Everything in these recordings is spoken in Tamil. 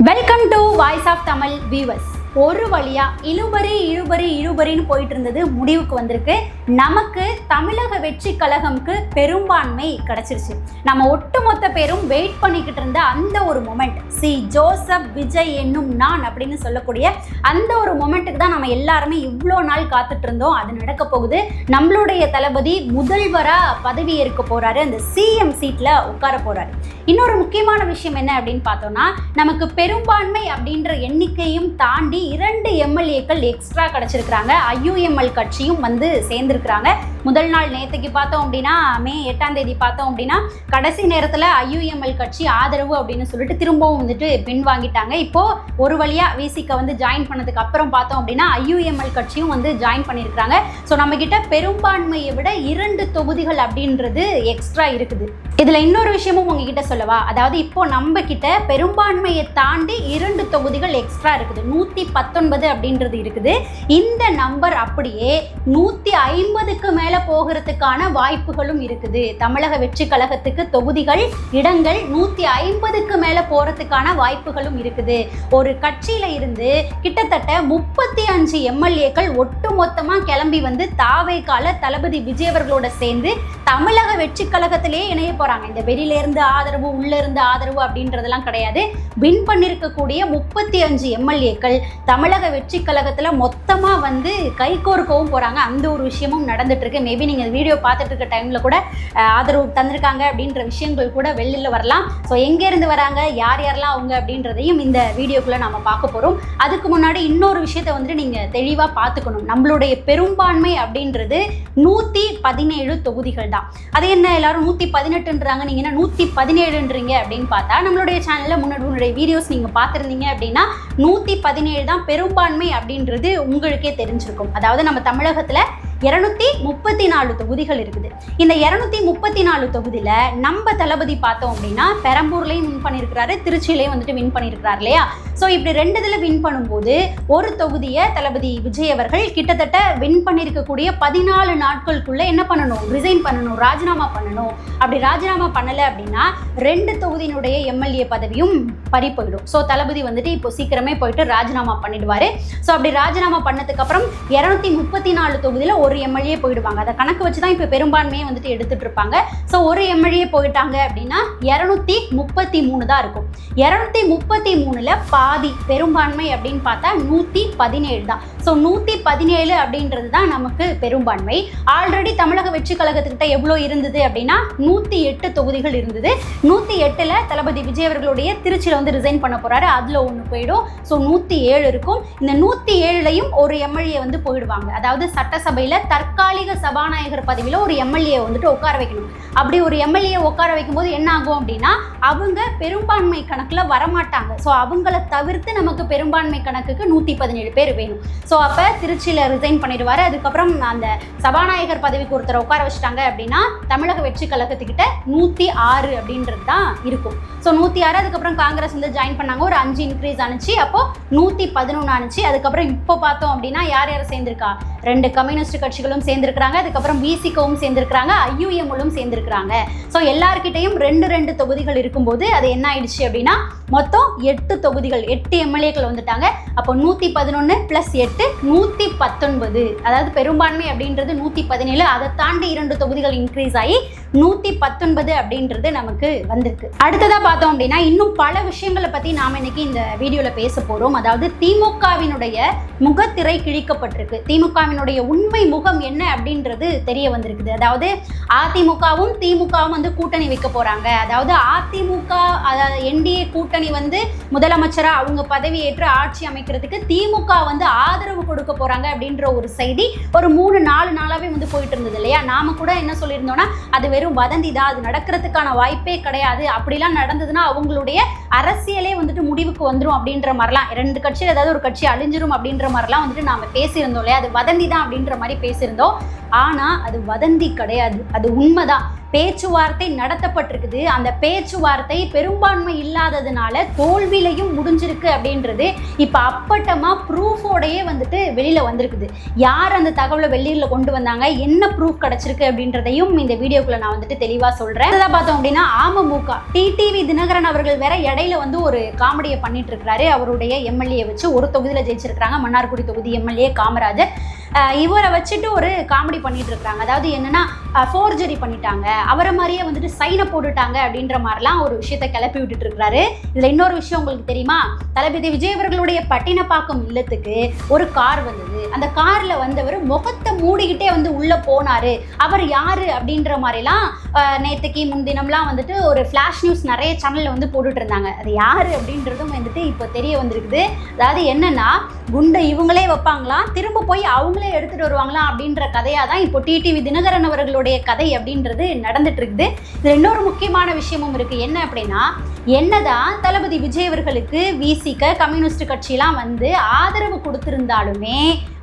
Welcome to voice of Tamil viewers. ஒரு வழியா இழுபறின்னு போயிட்டு இருந்தது முடிவுக்கு வந்திருக்கு. நமக்கு தமிழக வெற்றி கழகம்க்கு பெரும்பான்மை கிடைச்சிருச்சு. நம்ம ஒட்டுமொத்த பேரும் வெயிட் பண்ணிக்கிட்டு இருந்த அந்த ஒரு மொமெண்ட், சி ஜோசப் விஜய் என்னும் நான் அப்படின்னு சொல்லக்கூடிய அந்த ஒரு மொமெண்ட்டுக்கு தான் நம்ம எல்லாருமே இவ்வளோ நாள் காத்துட்டு இருந்தோம். அது நடக்க போகுது. நம்மளுடைய தளபதி முதல்வரா பதவி ஏற்க போறாரு, அந்த சிஎம் சீட்ல உட்கார போறாரு. இன்னொரு முக்கியமான விஷயம் என்ன அப்படின்னு பார்த்தோம்னா, நமக்கு பெரும்பான்மை அப்படின்ற எண்ணிக்கையும் தாண்டி 2 எம்எல்ஏக்கள் எக்ஸ்ட்ரா கிடைச்சிருக்கிறாங்க. ஐயுஎம்எல் கட்சியும் வந்து சேர்ந்திருக்கிறாங்க. முதல் நாள் நேற்றுக்கு பார்த்தோம் அப்படின்னா, மே 8ஆம் தேதி பார்த்தோம் அப்படின்னா, கடைசி நேரத்தில் ஐயுஎம்எல் கட்சி ஆதரவு அப்படின்னு சொல்லிட்டு திரும்பவும் வந்துட்டு பின்வாங்கிட்டாங்க. இப்போ ஒரு வழியா விசிக வந்து ஜாயின் பண்ணதுக்கு அப்புறம் பார்த்தோம் அப்படின்னா ஐயுஎம்எல் கட்சியும் வந்து ஜாயின் பண்ணியிருக்கிறாங்க. ஸோ நம்ம கிட்ட பெரும்பான்மையை விட 2 தொகுதிகள் அப்படின்றது எக்ஸ்ட்ரா இருக்குது. இதில் இன்னொரு விஷயமும் உங்ககிட்ட சொல்லவா, அதாவது இப்போ நம்ம கிட்ட பெரும்பான்மையை தாண்டி 2 தொகுதிகள் எக்ஸ்ட்ரா இருக்குது. 119 அப்படின்றது இருக்குது. இந்த நம்பர் அப்படியே 150க்கு மேலே போகிறதுக்கான வாய்ப்புகளும் இருக்குது. தமிழக வெற்றி கழகத்துக்கு தொகுதிகள் இடங்கள் 150க்கு மேலே போகிறதுக்கான வாய்ப்புகளும் இருக்குது. ஒரு கட்சியில இருந்து கிட்டத்தட்ட 35 எம்எல்ஏக்கள் ஒட்டுமொத்தமாக கிளம்பி வந்து தாவேகால தளபதி விஜய் அவர்களோட சேர்ந்து தமிழக வெற்றி கழகத்திலே இணைய போறாங்க. இந்த வெளியில இருந்து ஆதரவு உள்ள இருந்து ஆதரவு அப்படின்றதெல்லாம் கிடையாது. வின் பண்ணிருக்கக்கூடிய 35 எம்எல்ஏக்கள் தமிழக வெற்றி கழகத்துல மொத்தமா வந்து கைகோர்க்கவும் போறாங்க. அந்த ஒரு விஷயமும் நடந்துட்டு இருக்கு. மேபி நீங்க வீடியோ பார்த்துட்டு இருக்க டைம்ல கூட ஆதரவு தந்திருக்காங்க அப்படின்ற விஷயங்கள் கூட வெளியில வரலாம். ஸோ எங்க இருந்து வராங்க, யார் யாரெல்லாம் அவங்க அப்படின்றதையும் இந்த வீடியோக்குள்ள நாம பார்க்க போறோம். அதுக்கு முன்னாடி இன்னொரு விஷயத்தை வந்துட்டு நீங்க தெளிவா பார்த்துக்கணும். நம்மளுடைய பெரும்பான்மை அப்படின்றது 117 தொகுதிகள் தான். அது என்ன எல்லாரும் 118ன்றாங்க, நீங்க என்ன 117ன்றீங்க அப்படின்னு பார்த்தா, நம்மளுடைய சேனல்ல முன்னாடி வீடியோஸ் நீங்க பார்த்துருந்தீங்க அப்படின்னா 117 தான் பெரும்பான்மை அப்படின்றது உங்களுக்கே தெரிஞ்சிருக்கும். அதாவது நம்ம தமிழகத்துல 234 தொகுதிகள் இருக்குது. இந்த 234 தொகுதியில நம்ம தளபதி பார்த்தோம் அப்படின்னா பெரம்பூர்லையும் வின் பண்ணியிருக்கிறாரு, திருச்சியிலையும் வந்துட்டு வின் பண்ணியிருக்கிறார் இல்லையா. ஸோ இப்படி 2 இதில் வின் பண்ணும்போது ஒரு தொகுதியை தளபதி விஜய் அவர்கள் கிட்டத்தட்ட வின் பண்ணியிருக்கக்கூடிய 14 நாட்களுக்குள்ள என்ன பண்ணணும், ரிசைன் பண்ணணும், ராஜினாமா பண்ணணும். அப்படி ராஜினாமா பண்ணலை அப்படின்னா 2 தொகுதியினுடைய எம்எல்ஏ பதவியும் பறி போயிடும். ஸோ தளபதி வந்துட்டு இப்போ சீக்கிரமே போயிட்டு ராஜினாமா பண்ணிடுவாரு. ஸோ அப்படி ராஜினாமா பண்ணதுக்கு அப்புறம் 234 தொகுதியில் ஒரு எம்எல்ஏ போயிடுவாங்க. அதை கணக்கு வச்சு தான் இப்போ பெரும்பான்மையை வந்துட்டு எடுத்துட்டு இருப்பாங்க. ஸோ ஒரு எம்எல்ஏ போயிட்டாங்க அப்படின்னா 233 தான் இருக்கும். 233ல் பாதி பெரும்பான்மை அப்படின்னு பார்த்தா 117 தான். ஸோ 117 அப்படின்றது தான் நமக்கு பெரும்பான்மை. ஆல்ரெடி தமிழக வெற்றி கழகத்துக்கிட்ட எவ்வளோ இருந்தது அப்படின்னா 108 தொகுதிகள் இருந்தது. 108ல் தளபதி விஜய் அவர்களுடைய திருச்சியில் வந்து ரிசைன் பண்ண போறாரு, அதில் ஒன்று போயிடும். ஸோ 107 இருக்கும். இந்த 107லையும் ஒரு எம்எல்ஏ வந்து போயிடுவாங்க. அதாவது சட்டசபையில் தற்காலிக சபாநாயகர் பதவியில் ஒரு எம்எல்ஏ வந்துட்டு உட்கார வைக்கணும். அப்படி ஒரு எம்எல்ஏ உட்கார வைக்கும்போது என்ன ஆகும் அப்படின்னா, அவங்க பெரும்பான்மை கணக்கில் வரமாட்டாங்க. ஸோ அவங்கள தவிர்த்து நமக்கு பெரும்பான்மை கணக்குக்கு 117 பேர் வேணும். ஸோ அப்போ திருச்சியில் ரிசைன் பண்ணிடுவார். அதுக்கப்புறம் அந்த சபாநாயகர் பதவிக்கு ஒருத்தரை உட்கார வச்சுட்டாங்க அப்படின்னா தமிழக வெற்றி கழகத்துக்கிட்ட 106 அப்படின்றது தான் இருக்கும். ஸோ 106, அதுக்கப்புறம் காங்கிரஸ் வந்து ஜாயின் பண்ணாங்க, ஒரு 5 இன்க்ரீஸ் ஆனிச்சு, அப்போ 111 ஆனிச்சு. அதுக்கப்புறம் இப்போ பார்த்தோம் அப்படின்னா யார் யார் சேர்ந்திருக்கா, 2 கம்யூனிஸ்ட் கட்சிகளும் சேர்ந்திருக்கிறாங்க, அதுக்கப்புறம் விசிகவும் சேர்ந்திருக்கிறாங்க, ஐயுஎம்எல்லும் சேர்ந்திருக்கிறாங்க. ஸோ எல்லார்கிட்டையும் 2 தொகுதிகள் இருக்கும்போது அது என்ன ஆயிடுச்சு அப்படின்னா மொத்தம் 8 தொகுதிகள், 8 எம்எல்ஏக்கள் வந்துட்டாங்க. அப்போ 111 + 8 119. அதாவது பெரும்பான்மை அப்படின்றது 117, அதை தாண்டி 2 தொகுதிகள் இன்க்ரீஸ் ஆகி 119 அப்படின்றது நமக்கு வந்திருக்கு. அடுத்ததாக பார்த்தோம் அப்படின்னா இன்னும் பல விஷயங்களை பற்றி நாம் இன்னைக்கு இந்த வீடியோவில் பேச போகிறோம். அதாவது திமுகவினுடைய முகத்திரை கிழிக்கப்பட்டிருக்கு. திமுகவினுடைய உண்மை முகம் என்ன அப்படின்றது தெரிய வந்திருக்குது. அதாவது அதிமுகவும் திமுகவும் வந்து கூட்டணி வைக்க போகிறாங்க. அதாவது அதிமுக என்டிஏ கூட்டணி வந்து முதலமைச்சரா அவங்க பதவி ஏற்று ஆட்சி அமைக்கிறதுக்கு திமுக வந்து ஆதரவு கொடுக்க போறாங்க அப்படின்ற ஒரு செய்தி ஒரு 3-4 நாளாவே வந்து போயிட்டு இருந்தது இல்லையா. நாம கூட என்ன சொல்லியிருந்தோம்னா, அது வெறும் வதந்தி தான், அது நடக்கிறதுக்கான வாய்ப்பே கிடையாது, அப்படிலாம் நடந்ததுன்னா அவங்களுடைய அரசியலே வந்துட்டு முடிவுக்கு வந்துடும் அப்படின்ற மாதிரிலாம், 2 கட்சியில் ஏதாவது ஒரு கட்சி அழிஞ்சிரும் அப்படின்ற மாதிரிலாம் வந்துட்டு நாம பேசியிருந்தோம் இல்லையா. அது வதந்தி வதந்தி தான் அப்படின்ற மாதிரி பேசியிருந்தோம். ஆனால் அது வதந்தி கிடையாது, அது உண்மைதான். பேச்சுவார்த்தை நடத்தப்பட்டிருக்குது. அந்த பேச்சுவார்த்தை பெரும்பான்மை இல்லாததுனால தோல்வியிலையும் முடிஞ்சிருக்கு அப்படின்றது இப்போ அப்பட்டமாக ப்ரூஃபோடையே வந்துட்டு வெளியில் வந்திருக்குது. யார் அந்த தகவலை வெளியில் கொண்டு வந்தாங்க, என்ன ப்ரூஃப் கிடச்சிருக்கு அப்படின்றதையும் இந்த வீடியோக்குள்ளே நான் வந்துட்டு தெளிவாக சொல்கிறேன். இதை பார்த்தோம் அப்படின்னா அமமுக டிடிவி தினகரன் அவர்கள் வேற இடையில வந்து ஒரு காமெடியை பண்ணிட்டு இருக்கிறாரு. அவருடைய எம்எல்ஏ வச்சு ஒரு தொகுதியில் ஜெயிச்சிருக்கிறாங்க, மன்னார்குடி தொகுதி எம்எல்ஏ காமராஜர். இவரை வச்சுட்டு ஒரு காமெடி பண்ணிட்டு இருக்காங்க. அதாவது என்னன்னா ஃபோர்ஜரி பண்ணிட்டாங்க, அவரை மாதிரியே வந்துட்டு சைனை போட்டுட்டாங்க அப்படின்ற மாதிரிலாம் ஒரு விஷயத்த கிளப்பி விட்டுட்டு இருக்கிறாரு. இதுல இன்னொரு விஷயம் உங்களுக்கு தெரியுமா, தளபதி விஜய் அவர்களுடைய பட்டினப்பாக்கம் இல்லத்துக்கு ஒரு கார் வந்தது. அந்த கார்ல வந்தவர் முகத்தை மூடிக்கிட்டே வந்து உள்ள போனாரு. அவர் யாரு அப்படின்ற மாதிரிலாம் நேற்றுக்கு முன்தினம்லாம் வந்துட்டு ஒரு ஃபிளாஷ் நியூஸ் நிறைய சேனல்ல வந்து போட்டுட்டு இருந்தாங்க. அது யாரு அப்படின்றதும் வந்துட்டு இப்போ தெரிய வந்திருக்குது. அதாவது என்னன்னா குண்டை இவங்களே வைப்பாங்களாம், திரும்ப போய் அவங்களே எடுத்துட்டு வருவாங்களாம் அப்படின்ற கதையா தான் இப்போ டிடிவி தினகரன் அவர்களுடைய கதை அப்படின்றது நடந்துட்டு இருக்குது. இது இன்னொரு முக்கியமான விஷயமும் இருக்கு. என்ன அப்படின்னா, என்னதான் தளபதி விஜய் அவர்களுக்கு விசிக கம்யூனிஸ்ட் கட்சியெல்லாம் வந்து ஆதரவு கொடுத்திருந்தாலுமே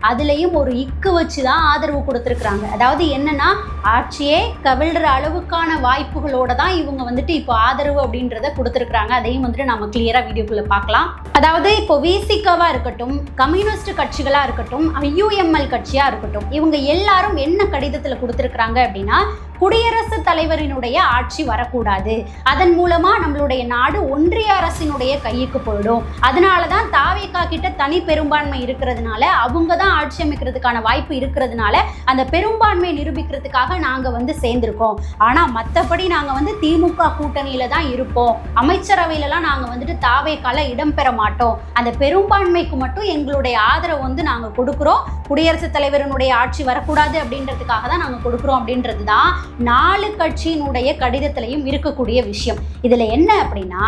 அதுலேயும் ஒரு இக்கு வச்சு தான் ஆதரவு கொடுத்துருக்குறாங்க. அதாவது என்னன்னா ஆட்சியே கவிழ்ற அளவுக்கான வாய்ப்புகளோட தான் இவங்க வந்துட்டு இப்போ ஆதரவு அப்படின்றத கொடுத்துருக்குறாங்க. அதையும் வந்துட்டு நம்ம கிளியராக வீடியோக்குள்ளே பார்க்கலாம். அதாவது இப்போ விசிகவா இருக்கட்டும், கம்யூனிஸ்ட் கட்சிகளாக இருக்கட்டும், ஐயுஎம்எல் கட்சியாக இருக்கட்டும், இவங்க எல்லாரும் என்ன கடிதத்தில் கொடுத்துருக்குறாங்க அப்படின்னா, குடியரசுத் தலைவரினுடைய ஆட்சி வரக்கூடாது, அதன் மூலமா நம்மளுடைய நாடு ஒன்றிய அரசினுடைய கைக்கு போயிடும். அதனால தான் தாவேகா கிட்ட தனி பெரும்பான்மை இருக்கிறதுனால, அவங்க தான் ஆட்சி அமைக்கிறதுக்கான வாய்ப்பு இருக்கிறதுனால அந்த பெரும்பான்மையை நிரூபிக்கிறதுக்காக நாங்க வந்து சேர்ந்திருக்கோம். ஆனா மற்றபடி நாங்க வந்து திமுக கூட்டணியில தான் இருப்போம், அமைச்சரவையிலலாம் நாங்க வந்துட்டு தாவேகால இடம்பெற மாட்டோம், அந்த பெரும்பான்மைக்கு மட்டும் எங்களுடைய ஆதரவு வந்து நாங்க கொடுக்குறோம், குடியரசுத் தலைவரினுடைய ஆட்சி வரக்கூடாது அப்படின்றதுக்காக தான் நாங்க கொடுக்குறோம் அப்படின்றது தான் 4 கட்சியினுடைய கடிதத்திலையும் இருக்கக்கூடிய விஷயம். இதுல என்ன அப்படின்னா,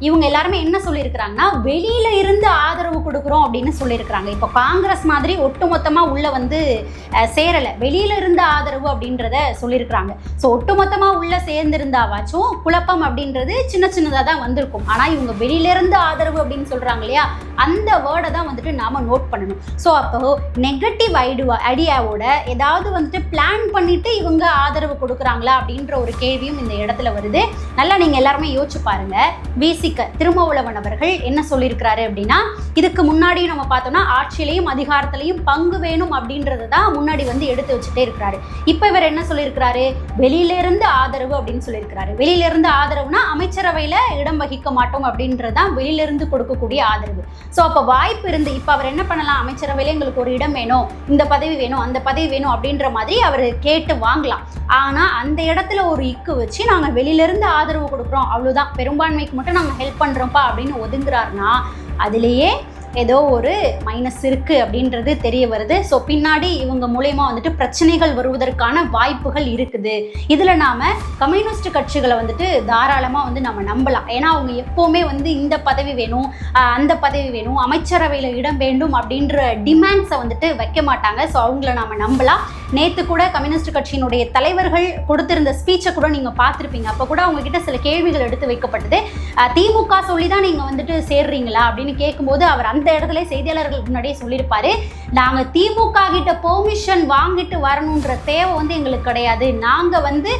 இவங்க எல்லாருமே என்ன சொல்லியிருக்கிறாங்கன்னா, வெளியில இருந்து ஆதரவு கொடுக்குறோம் அப்படின்னு சொல்லியிருக்கிறாங்க. இப்போ காங்கிரஸ் மாதிரி ஒட்டுமொத்தமா உள்ள வந்து சேரலை, வெளியில இருந்து ஆதரவு அப்படின்றத சொல்லியிருக்கிறாங்க. ஸோ ஒட்டுமொத்தமா உள்ள சேர்ந்திருந்தாவாச்சும் குழப்பம் அப்படின்றது சின்ன சின்னதாக தான் வந்திருக்கும். ஆனால் இவங்க வெளியில இருந்து ஆதரவு அப்படின்னு சொல்றாங்க இல்லையா, அந்த வேர்டை தான் வந்துட்டு நாம நோட் பண்ணணும். ஸோ அப்போ நெகட்டிவ் ஐடியாவோட ஏதாவது வந்துட்டு பிளான் பண்ணிட்டு இவங்க ஆதரவு கொடுக்குறாங்களா அப்படின்ற ஒரு கேள்வியும் இந்த இடத்துல வருது. நல்லா நீங்க எல்லாருமே யோசிச்சு பாருங்க. விசிக திருமாவளவன் அவர்கள் என்ன சொல்லியிருக்கிறாரு அப்படின்னா, இதுக்கு முன்னாடி நம்ம பார்த்தோம்னா ஆட்சியிலையும் அதிகாரத்திலையும் பங்கு வேணும் அப்படின்றது தான் முன்னாடி வந்து எடுத்து வச்சுட்டே இருக்கிறாரு. இப்போ இவர் என்ன சொல்லியிருக்கிறாரு, வெளியில இருந்து ஆதரவு அப்படின்னு சொல்லியிருக்கிறாரு. வெளியில இருந்து ஆதரவுனா அமைச்சரவையில இடம் வகிக்க மாட்டோம் அப்படின்றதான் வெளியில இருந்து கொடுக்கக்கூடிய ஆதரவு. ஸோ அப்போ வாய்ப்பு இருந்து இப்போ அவர் என்ன பண்ணலாம், அமைச்சரவையில எங்களுக்கு ஒரு இடம் வேணும், இந்த பதவி வேணும், அந்த பதவி வேணும் அப்படின்ற மாதிரி அவர் கேட்டு வாங்கலாம். ஆனால் அந்த இடத்துல ஒரு இக்கு வச்சு நாங்கள் வெளியிலேருந்து ஆதரவு கொடுக்குறோம், அவ்வளோதான், பெரும்பான்மைக்கு மட்டும் நாங்கள் ஹெல்ப் பண்ணுறோம்ப்பா அப்படின்னு ஒதுங்குறாருன்னா அதுலேயே ஏதோ ஒரு மைனஸ் இருக்குது அப்படின்றது தெரிய வருது. ஸோ பின்னாடி இவங்க மூலயமா வந்துட்டு பிரச்சனைகள் வருவதற்கான வாய்ப்புகள் இருக்குது. இதில் நாம் கம்யூனிஸ்ட் கட்சிகளை வந்துட்டு தாராளமாக வந்து நம்ம நம்பலாம். ஏன்னா அவங்க எப்போவுமே வந்து இந்த பதவி வேணும், அந்த பதவி வேணும், அமைச்சரவையில் இடம் வேண்டும் அப்படின்ற டிமாண்ட்ஸை வந்துட்டு வைக்க மாட்டாங்க. ஸோ அவங்கள நாம் நம்பலாம். நேற்று கூட கம்யூனிஸ்ட் கட்சியினுடைய தலைவர்கள் கொடுத்திருந்த ஸ்பீச்சை கூட நீங்கள் பார்த்துருப்பீங்க. அப்போ கூட அவங்ககிட்ட சில கேள்விகள் எடுத்து வைக்கப்பட்டது. திமுக சொல்லி தான் நீங்கள் வந்துட்டு சேர்றீங்களா அப்படின்னு கேட்கும்போது அவர் அந்த இடத்துல செய்தியாளர்களுக்கு முன்னாடியே சொல்லியிருப்பாரு, நாங்கள் திமுக கிட்ட பெர்மிஷன் வாங்கிட்டு வரணுன்ற தேவை வந்து எங்களுக்கு கிடையாது, நாங்கள் வந்து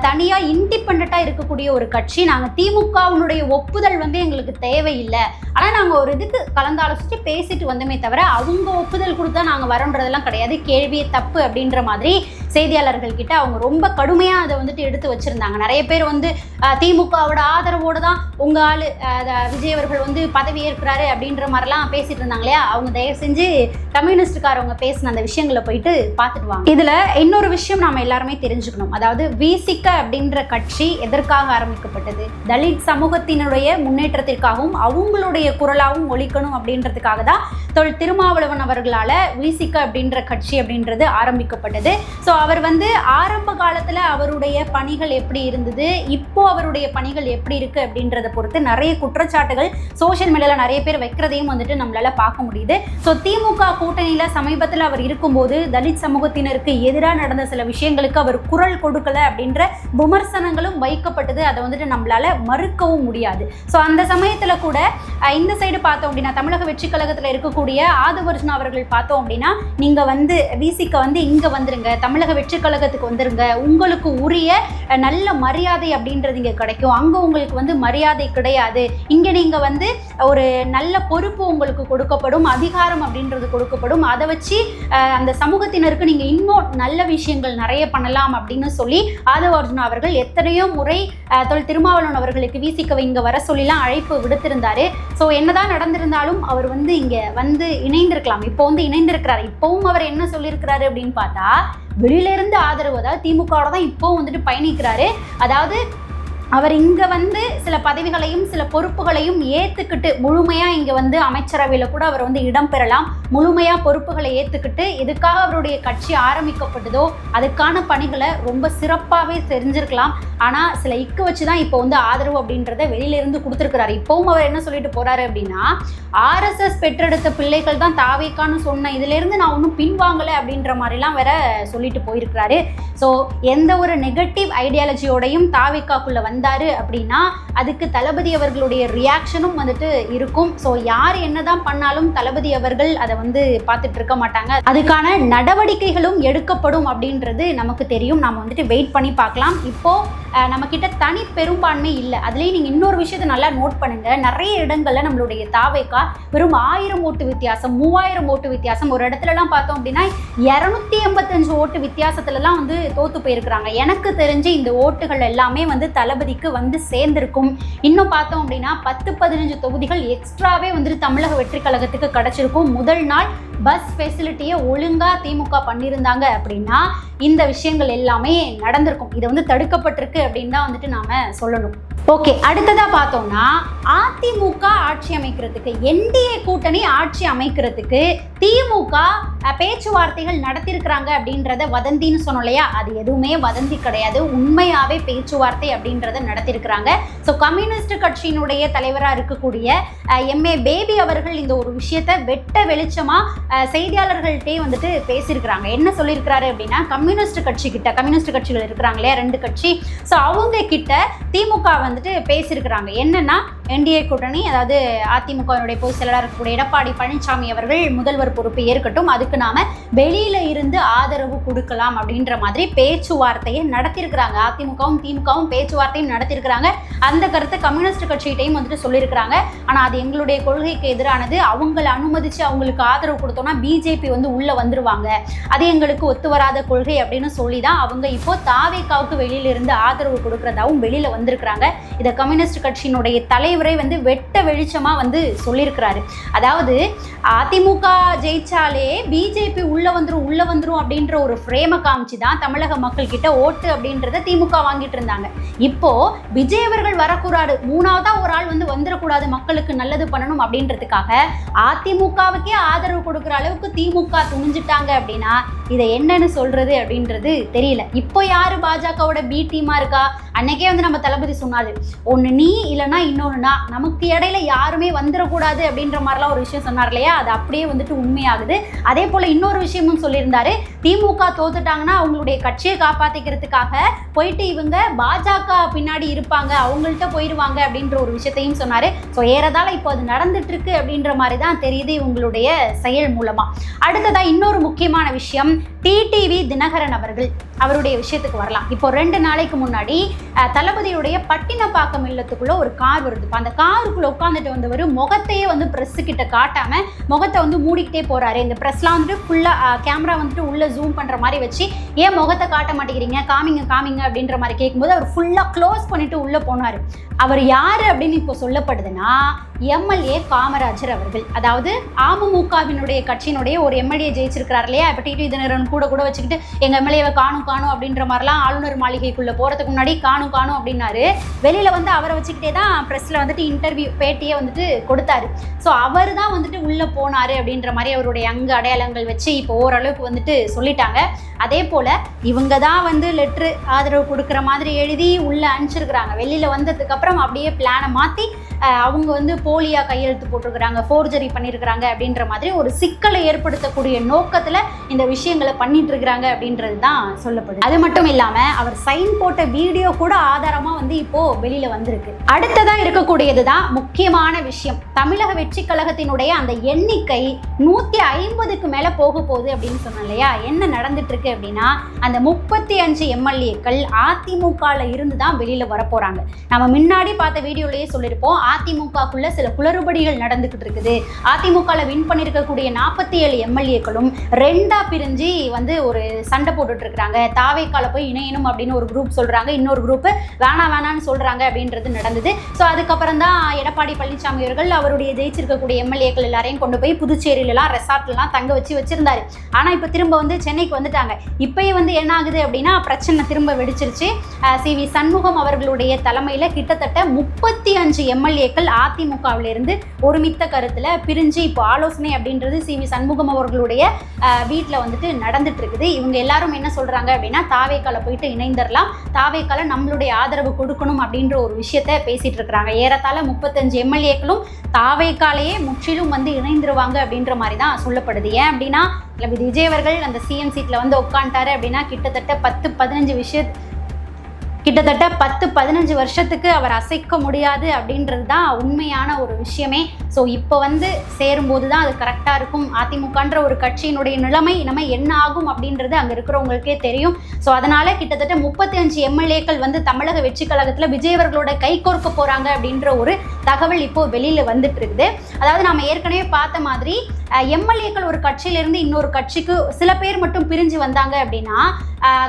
தனியாக இண்டிபெண்ட்டாக இருக்கக்கூடிய ஒரு கட்சி, நாங்கள் திமுகவினுடைய ஒப்புதல் வந்து எங்களுக்கு தேவையில்லை, ஆனால் நாங்கள் ஒரு இதுக்கு கலந்தாலோசிச்சு பேசிட்டு வந்தோமே தவிர அவங்க ஒப்புதல் கொடுத்தா நாங்கள் வரோன்றதெல்லாம் கிடையாது, கேள்வியே தப்பு அப்படின்ற மாதிரி செய்தியாளர்கள் கிட்ட அவங்க ரொம்ப கடுமையாக அதை வந்துட்டு எடுத்து வச்சிருந்தாங்க. நிறைய பேர் வந்து திமுகவோட ஆதரவோடு தான் உங்கள் ஆள் விஜய் அவர்கள் வந்து பதவி ஏற்கிறாரு அப்படின்ற மாதிரிலாம் பேசிட்டு இருந்தாங்க இல்லையா, அவங்க தயவு செஞ்சு கம்யூனிஸ்டுக்காரவங்க பேசின அந்த விஷயங்களை போயிட்டு பார்த்துட்டு வாங்க. இதில் இன்னொரு விஷயம் நாம் எல்லாருமே தெரிஞ்சுக்கணும். அதாவது விசிக அப்படின்ற கட்சி எதற்காக ஆரம்பிக்கப்பட்டது, தலித் சமூகத்தினுடைய முன்னேற்றத்திற்காகவும் அவங்களுடைய குரலாகவும் ஒலிக்கணும் அப்படின்றதுக்காக தான் திருமாவளவன் அவர்களால் விசிக அப்படின்ற கட்சி அப்படின்றது ஆரம்பிக்கப்பட்டது. ஸோ அவர் வந்து ஆரம்ப காலத்தில் அவருடைய பணிகள் எப்படி இருந்தது, இப்போ அவருடைய பணிகள் எப்படி இருக்குது அப்படின்றத பொறுத்து நிறைய குற்றச்சாட்டுகள் சோஷியல் மீடியாவில் நிறைய பேர் வைக்கிறதையும் வந்துட்டு நம்மளால் பார்க்க முடியுது. ஸோ திமுக கூட்டணியில் சமீபத்தில் அவர் இருக்கும்போது தலித் சமூகத்தினருக்கு எதிராக நடந்த சில விஷயங்களுக்கு அவர் குரல் கொடுக்கல அப்படின்ற விமர்சனங்களும் வைக்கப்பட்டது. அதை வந்துட்டு நம்மளால் மறுக்கவும் முடியாது. ஸோ அந்த சமயத்தில் கூட இந்த சைடு பார்த்தோம் அப்படின்னா தமிழக வெற்றி கழகத்தில் இருக்கக்கூடிய ஆதவர்ஜுனா அவர்கள் பார்த்தோம் அப்படின்னா, நீங்கள் வந்து விசிக்க வந்து இங்கே வந்துருங்க, தமிழக வெற்றி கழகத்துக்கு வந்துருங்க, உங்களுக்கு உரிய நல்ல மரியாதை அப்படின்றது இங்கே கிடைக்கும், அங்கே உங்களுக்கு வந்து மரியாதை கிடையாது, இங்கே நீங்கள் வந்து ஒரு நல்ல பொறுப்பு உங்களுக்கு கொடுக்கப்படும், அதிகாரம் அப்படின்றது கொடுக்கப்படும், அதை வச்சு அந்த சமூகத்தினருக்கு நீங்கள் இன்னும் நல்ல விஷயங்கள் நிறைய பண்ணலாம் அப்படின்னு சொல்லி ஆதவர்ஜுனா அவர்கள் எத்தனையோ முறை தொல் திருமாவளவன் அவர்களுக்கு விசிக்கவை இங்கே வர சொல்லிலாம் அழைப்பு விடுத்திருந்தாரு. ஸோ என்னதான் நடந்திருந்தாலும் அவர் வந்து இங்கே வந்து இணைந்திருக்கலாம். இப்போ வந்து இணைந்திருக்கிறார். இப்போவும் அவர் என்ன சொல்லியிருக்கிறாரு அப்படின்னு பார்த்தா, வெளியிலிருந்து ஆதரவு, அதாவது திமுகவோட தான் இப்போவும் வந்துட்டு பயணிக்கிறாரு. அதாவது அவர் இங்கே வந்து சில பதவிகளையும் சில பொறுப்புகளையும் ஏற்றுக்கிட்டு முழுமையாக இங்கே வந்து அமைச்சரவையில் கூட அவர் வந்து இடம் பெறலாம், முழுமையாக பொறுப்புகளை ஏற்றுக்கிட்டு எதுக்காக அவருடைய கட்சி ஆரம்பிக்கப்பட்டதோ அதுக்கான பணிகளை ரொம்ப சிறப்பாகவே தெரிஞ்சிருக்கலாம். ஆனால் சில இக்கு வச்சு தான் இப்போ வந்து ஆதரவு அப்படின்றத வெளியிலேருந்து கொடுத்துருக்கிறாரு. இப்போவும் அவர் என்ன சொல்லிட்டு போகிறாரு அப்படின்னா, ஆர்எஸ்எஸ் பெற்றெடுத்த பிள்ளைகள் தான் தாவேக்கான்னு சொன்ன இதிலேருந்து நான் ஒன்றும் பின்வாங்கலை அப்படின்ற மாதிரிலாம் வேற சொல்லிட்டு போயிருக்கிறாரு. ஸோ எந்த ஒரு நெகட்டிவ் ஐடியாலஜியோடையும் தாவேக்காக்குள்ளே வந்தார் அப்படின்னா அதுக்கு தளபதி அவர்களுடைய ரியாக்ஷனும் வந்துட்டு இருக்கும். ஸோ யார் என்னதான் பண்ணாலும் தளபதி அவர்கள் அதை வந்து பார்த்துட்டு இருக்க மாட்டாங்க, அதுக்கான நடவடிக்கைகளும் எடுக்கப்படும் அப்படின்றது நமக்கு தெரியும். நம்ம வந்துட்டு வெயிட் பண்ணி பார்க்கலாம். இப்போது நம்ம கிட்ட தனி பெரும்பான்மை இல்லை. அதுலேயும் நீங்கள் இன்னொரு விஷயத்தை நல்லா நோட் பண்ணுங்க, நிறைய இடங்களில் நம்மளுடைய தாவேக்கா வெறும் 1000 ஓட்டு வித்தியாசம், 3000 ஓட்டு வித்தியாசம், ஒரு இடத்துலலாம் பார்த்தோம் அப்படின்னா 285 ஓட்டு வித்தியாசத்துலலாம் வந்து தோத்து போயிருக்கிறாங்க. எனக்கு தெரிஞ்சு இந்த ஓட்டுகள் எல்லாமே வந்து தளபதிக்கு வந்து சேர்ந்திருக்கும். இன்னும் பார்த்தோம் அப்படின்னா 10-15 தொகுதிகள் எக்ஸ்ட்ராவே வந்துட்டு தமிழக வெற்றி கழகத்துக்கு கிடைச்சிருக்கும். முதல் நாள் பஸ் ஃபெசிலிட்டியை ஒழுங்காக திமுக பண்ணியிருந்தாங்க அப்படின்னா இந்த விஷயங்கள் எல்லாமே நடந்திருக்கும். இதை வந்து தடுக்கப்பட்டிருக்கு அப்படின்னு தான் வந்துட்டு நாம் சொல்லணும். ஓகே, அடுத்ததாக பார்த்தோம்னா அதிமுக ஆட்சி அமைக்கிறதுக்கு, என்டிஏ கூட்டணி ஆட்சி அமைக்கிறதுக்கு திமுக பேச்சுவார்த்தைகள் நடத்தியிருக்கிறாங்க அப்படின்றத வதந்தின்னு சொன்னோம் இல்லையா, அது எதுவுமே வதந்தி கிடையாது, உண்மையாகவே பேச்சுவார்த்தை அப்படின்றத நடத்தியிருக்கிறாங்க. ஸோ கம்யூனிஸ்ட் கட்சியினுடைய தலைவராக இருக்கக்கூடிய எம்ஏ பேபி அவர்கள் இந்த ஒரு விஷயத்தை வெட்ட வெளிச்சமாக செய்தியாளர்கள்ட்டே வந்துட்டு பேசியிருக்கிறாங்க. என்ன சொல்லியிருக்கிறாரு அப்படின்னா, கம்யூனிஸ்ட் கட்சிகள் இருக்கிறாங்க இல்லையா 2 கட்சி, ஸோ அவங்க கிட்ட திமுக வந்துட்டு பேசியிருக்கிறாங்க. என்னன்னா என்டிஏ கூட்டணி, அதாவது அதிமுகவினுடைய பொதுச் செயலாளர் இருக்கக்கூடிய எடப்பாடி பழனிசாமி அவர்கள் முதல்வர் பொறுப்பு ஏற்கட்டும், அதுக்கு நாம வெளியில இருந்து ஆதரவு கொடுக்கலாம் அப்படின்ற மாதிரி பேச்சுவார்த்தையை நடத்தியிருக்கிறாங்க. அதிமுகவும் திமுகவும் பேச்சுவார்த்தையும் நடத்தியிருக்கிறாங்க. அந்த கருத்தை கம்யூனிஸ்ட் கட்சியிட்டையும் வந்துட்டு சொல்லியிருக்கிறாங்க. ஆனால் அது எங்களுடைய கொள்கைக்கு எதிரானது, அவங்களை அனுமதிச்சு அவங்களுக்கு ஆதரவு கொடுத்தோம்னா பிஜேபி வந்து உள்ள வந்துருவாங்க, அது எங்களுக்கு ஒத்து வராத கொள்கை அப்படின்னு சொல்லி தான் அவங்க இப்போ தாவேக்காவுக்கு வெளியில இருந்து ஆதரவு கொடுக்கறதாவும் வெளியில வந்திருக்கிறாங்க. இதை கம்யூனிஸ்ட் கட்சியினுடைய தலைவரை வந்து வெட்ட வெளிச்சமா வந்து சொல்லியிருக்கிறாரு. அதாவது அதிமுக ஜெயிச்சாலே பிஜேபி உள்ள வந்துரும் அப்படின்ற ஒரு ஃப்ரேமை காமிச்சு தான் தமிழக மக்கள் கிட்ட ஓட்டு அப்படின்றத திமுக வாங்கிட்டு இருந்தாங்க. இப்போ விஜய் அவர்கள் வரக்கூடாது, 3ஆவதா ஒரு ஆள் வந்து வந்துடக்கூடாது, மக்களுக்கு நல்லது பண்ணணும் அப்படின்றதுக்காக அதிமுகவுக்கே ஆதரவு கொடுக்குற அளவுக்கு திமுக துணிஞ்சிட்டாங்க அப்படின்னா இதை என்னன்னு சொல்றது அப்படின்றது தெரியல. இப்போ யாரு பாஜகவோட பி டீமா இருக்கா? அன்னைக்கே வந்து நம்ம தளபதி சொன்னாரு, ஒன்று நீ இல்லைன்னா இன்னொன்றுனா, நமக்கு இடையில யாருமே வந்துடக்கூடாது அப்படின்ற மாதிரிலாம் ஒரு விஷயம் சொன்னார் இல்லையா, அது அப்படியே வந்துட்டு உண்மையாகுது. அதே போல் இன்னொரு விஷயமும் சொல்லியிருந்தாரு, திமுக தோத்துட்டாங்கன்னா அவங்களுடைய கட்சியை காப்பாற்றிக்கிறதுக்காக போயிட்டு இவங்க பாஜக பின்னாடி இருப்பாங்க, அவங்கள்ட்ட போயிடுவாங்க அப்படின்ற ஒரு விஷயத்தையும் சொன்னார். ஸோ ஏறதால இப்போ அது நடந்துட்டு இருக்கு அப்படின்ற மாதிரி தான் தெரியுது இவங்களுடைய செயல் மூலமாக. அடுத்ததாக இன்னொரு முக்கியமான விஷயம், டிடிவி தினகரன் அவருடைய விஷயத்துக்கு வரலாம். இப்போ 2 நாளைக்கு முன்னாடி தளபதியுடைய பட்டினப்பாக்கம் இல்லத்துக்குள்ள ஒரு கார் வருது. அந்த காருக்குள்ள உட்காந்துட்டு வந்தவர் முகத்தையே வந்து பிரஸ் கிட்ட காட்டாம முகத்தை வந்து மூடிக்கிட்டே போறாரு. இந்த பிரஸ்லாம் வந்துட்டு ஃபுல்லா கேமரா வந்துட்டு உள்ள ஜூம் பண்ற மாதிரி வச்சு, ஏன் முகத்தை காட்ட மாட்டேங்கிறீங்க, காமிங்க அப்படின்ற மாதிரி கேட்கும்போது அவர் ஃபுல்லா க்ளோஸ் பண்ணிட்டு உள்ள போனாரு. அவர் யாரு அப்படின்னு இப்போ சொல்லப்படுதுன்னா எம்எல்ஏ காமராஜர் அவர்கள். அதாவது அமமுகவினுடைய கட்சியினுடைய ஒரு எம்எல்ஏ ஜெயிச்சிருக்கிறார் இல்லையா, இப்போ டிடி தினகரன் கூட வச்சுக்கிட்டு எங்கள் எம்எல்ஏவை காணும் அப்படின்ற மாதிரிலாம் ஆளுநர் மாளிகைக்குள்ளே போகிறதுக்கு முன்னாடி காணும் அப்படின்னாரு. வெளியில் வந்து அவரை வச்சுக்கிட்டே தான் ப்ரெஸ்ஸில் வந்துட்டு இன்டர்வியூ பேட்டியே வந்துட்டு கொடுத்தாரு. ஸோ அவர் தான் வந்துட்டு உள்ளே போனார் அப்படின்ற மாதிரி அவருடைய அங்கு அடையாளங்கள் வச்சு இப்போ ஓரளவுக்கு வந்துட்டு சொல்லிட்டாங்க. அதே போல் இவங்க தான் வந்து லெட்ரு ஆதரவு கொடுக்குற மாதிரி எழுதி உள்ளே அனுப்பிச்சிருக்கிறாங்க. வெளியில் வந்ததுக்கப்புறம் அப்படியே பிளானை மாற்றி அவங்க வந்து போலியாக கையெழுத்து போட்டிருக்கிறாங்க, ஃபோர்ஜரி பண்ணியிருக்கிறாங்க அப்படின்ற மாதிரி ஒரு சிக்கலை ஏற்படுத்தக்கூடிய நோக்கத்தில் இந்த விஷயங்களை பண்ணிட்டு இருக்கிறாங்க அப்படின்றது தான் சொல்லப்படுது. அது மட்டும் இல்லாமல் அவர் சைன் போட்ட வீடியோ கூட ஆதாரமாக வந்து இப்போது வெளியில் வந்திருக்கு. அடுத்ததாக இருக்கக்கூடியது தான் முக்கியமான விஷயம். தமிழக வெற்றி கழகத்தினுடைய அந்த எண்ணிக்கை 150க்கு மேலே போக போகுது அப்படின்னு சொன்னோம் இல்லையா. என்ன நடந்துட்டு இருக்கு அப்படின்னா, அந்த 35 எம்எல்ஏக்கள் அதிமுகவில் இருந்து தான் வெளியில் வரப்போகிறாங்க. நம்ம முன்னாடி பார்த்த வீடியோலேயே சொல்லியிருப்போம், அதிமுகக்குள்ள சில குளறுபடிகள் நடந்துகிட்டு இருக்குது. அதிமுகவில் வின் பண்ணியிருக்கக்கூடிய 47 எம்எல்ஏக்களும் 2ஆ பிரிஞ்சு வந்து ஒரு சண்டை போட்டுட்டு இருக்கிறாங்க. தாவேக்கால போய் இணையணும் அப்படின்னு ஒரு குரூப் சொல்றாங்க, இன்னொரு குரூப் வேணான்னு சொல்றாங்க அப்படின்றது நடந்தது. ஸோ அதுக்கப்புறம் தான் எடப்பாடி பழனிசாமி அவர்கள் அவருடைய ஜெயிச்சிருக்கக்கூடிய எம்எல்ஏக்கள் எல்லாரையும் கொண்டு போய் புதுச்சேரியிலலாம் ரெசார்ட்லாம் தங்க வச்சிருந்தாரு. ஆனால் இப்போ திரும்ப வந்து சென்னைக்கு வந்துட்டாங்க. இப்பயே வந்து என்ன ஆகுது அப்படின்னா, பிரச்சனை திரும்ப வெடிச்சிருச்சு. CV சண்முகம் அவர்களுடைய தலைமையில் கிட்டத்தட்ட 35 எம்எல்ஏக்கள் அதிமுகவிலிருந்து ஒருமித்த கருத்தில் பிரிஞ்சு இப்போ ஆலோசனை அப்படின்றது CV சண்முகம் அவர்களுடைய வீட்டில் வந்துட்டு நடந்துட்டு இருக்குது. இவங்க எல்லாரும் என்ன சொல்றாங்க அப்படின்னா, தாவேக்கால போயிட்டு இணைந்தரலாம், தாவேக்கால நம்மளுடைய ஆதரவு கொடுக்கணும் அப்படின்ற ஒரு விஷயத்த பேசிட்டு இருக்கிறாங்க. ஏறத்தாழ 35 எம்எல்ஏக்களும் தாவேக்காலையே முற்றிலும் வந்து இணைந்துருவாங்க அப்படின்ற மாதிரி தான் சொல்லப்படுது. ஏன் அப்படின்னா, விஜய் அவர்கள் அந்த CM சீட்டில் வந்து உட்காந்துட்டாரு அப்படின்னா கிட்டத்தட்ட 10-15 வருஷத்துக்கு அவர் அசைக்க முடியாது அப்படின்றது தான் உண்மையான ஒரு விஷயமே. ஸோ இப்போ வந்து சேரும்போது தான் அது கரெக்டாக இருக்கும். அதிமுகன்ற ஒரு கட்சியினுடைய நிலைமை என்ன ஆகும் அப்படின்றது அங்கே இருக்கிறவங்களுக்கே தெரியும். ஸோ அதனால் கிட்டத்தட்ட 35 எம்எல்ஏக்கள் வந்து தமிழக வெற்றி கழகத்தில் விஜய் அவர்களோட கை கோர்க்க போகிறாங்க அப்படின்ற ஒரு தகவல் இப்போது வெளியில் வந்துட்டு இருக்குது. அதாவது நம்ம ஏற்கனவே பார்த்த மாதிரி எம்எல்ஏக்கள் ஒரு கட்சியிலிருந்து இன்னொரு கட்சிக்கு சில பேர் மட்டும் பிரிஞ்சு வந்தாங்க அப்படின்னா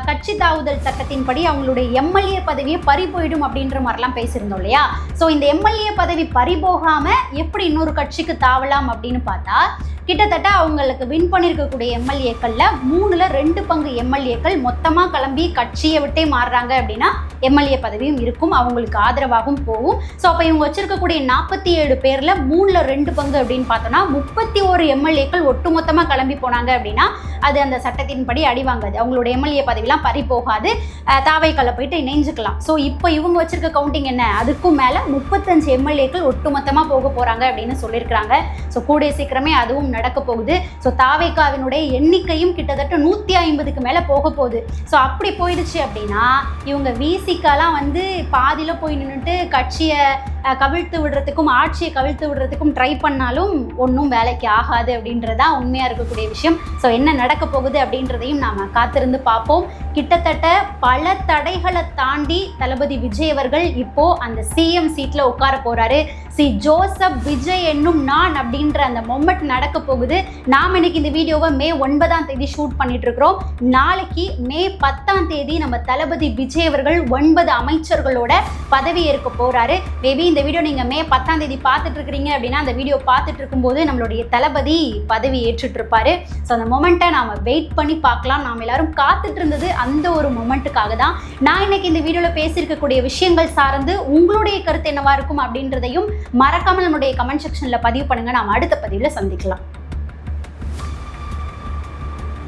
கட்சி தாவுதல் சட்டத்தின்படி அவங்களுடைய எம்எல்ஏ பதவியை பறி போயிடும் அப்படின்ற மாதிரிலாம் பேசியிருந்தோம் இல்லையா. ஸோ இந்த எம்எல்ஏ பதவி பறி போகாமல் எப்படி இன்னொரு கட்சிக்கு தாவலாம் அப்படின்னு பார்த்தா, கிட்டத்தட்ட அவங்களுக்கு வின் பண்ணியிருக்கக்கூடிய எம்எல்ஏக்களில் 3/2 பங்கு எம்எல்ஏக்கள் மொத்தமாக கிளம்பி கட்சியை விட்டே மாறுறாங்க அப்படின்னா எம்எல்ஏ பதவியும் இருக்கும், அவங்களுக்கு ஆதரவாகவும் போகும். ஸோ அப்போ இவங்க வச்சிருக்கக்கூடிய 47 பேரில் 3/2 பங்கு அப்படின்னு பார்த்தோன்னா 31 எம்எல்ஏக்கள் ஒட்டுமொத்தமாக கிளம்பி போனாங்க அப்படின்னா அது அந்த சட்டத்தின்படி அடிவாங்காது, அவங்களோட எம்எல்ஏ பதவிலாம் பறி போகாது, தாவைக்கால போயிட்டு இணைஞ்சுக்கலாம். ஸோ இப்போ இவங்க வச்சிருக்க கவுண்டிங் என்ன, அதுக்கும் மேலே 35 எம்எல்ஏக்கள் ஒட்டுமொத்தமாக போக போகிறாங்க அப்படின்னு சொல்லியிருக்கிறாங்க. ஸோ கூடிய சீக்கிரமே அதுவும் நடக்க போகுது. ஸோ தாவேக்காவினுடைய எண்ணிக்கையும் கிட்டத்தட்ட 150க்கு மேலே போக போகுது. ஸோ அப்படி போயிடுச்சு அப்படின்னா இவங்க விசிக்காலாம் வந்து பாதியில் போய் நின்றுட்டு கட்சியை கவிழ்த்து விடுறதுக்கும் ஆட்சியை கவிழ்த்து விடுறதுக்கும் ட்ரை பண்ணாலும் ஒன்றும் வேலைக்கு ஆகாது அப்படின்றதான் உண்மையாக இருக்கக்கூடிய விஷயம். ஸோ என்ன நடக்க போகுது அப்படின்றதையும் நாம் காத்திருந்து பார்ப்போம். கிட்டத்தட்ட பல தடைகளை தாண்டி தளபதி விஜய் அவர்கள் இப்போ அந்த CM சீட்டில் உட்கார போகிறாரு. ஜோசப் விஜய் என்னும் நான் அப்படின்ற அந்த மொமெண்ட் நடக்க போகுது. நாம் இன்னைக்கு இந்த வீடியோவை மே 9ஆம் தேதி ஷூட் பண்ணிட்டு இருக்கிறோம். நாளைக்கு மே 10ஆம் தேதி நம்ம தளபதி விஜய் அவர்கள் 9 அமைச்சர்களோட பதவி ஏற்க போறாரு. மேபி இந்த வீடியோ நீங்க மே 10ஆம் தேதி பார்த்துட்டு இருக்கிறீங்க அப்படின்னா அந்த வீடியோ பார்த்துட்டு இருக்கும்போது நம்மளுடைய தளபதி பதவி ஏற்றுட்டு இருப்பாரு. ஸோ அந்த மொமெண்ட்டை நாம வெயிட் பண்ணி பார்க்கலாம். நாம் எல்லாரும் காத்துட்டு இருந்தது அந்த ஒரு மொமெண்ட்டுக்காக தான். நான் இன்னைக்கு இந்த வீடியோவில் பேசியிருக்கக்கூடிய விஷயங்கள் சார்ந்து உங்களுடைய கருத்து என்னவா இருக்கும் அப்படின்றதையும் மறக்காமல் நம்மளுடைய கமெண்ட் செக்ஷனில் பதிவு பண்ணுங்க. நாம் அடுத்த பதிவில் சந்திக்கலாம்.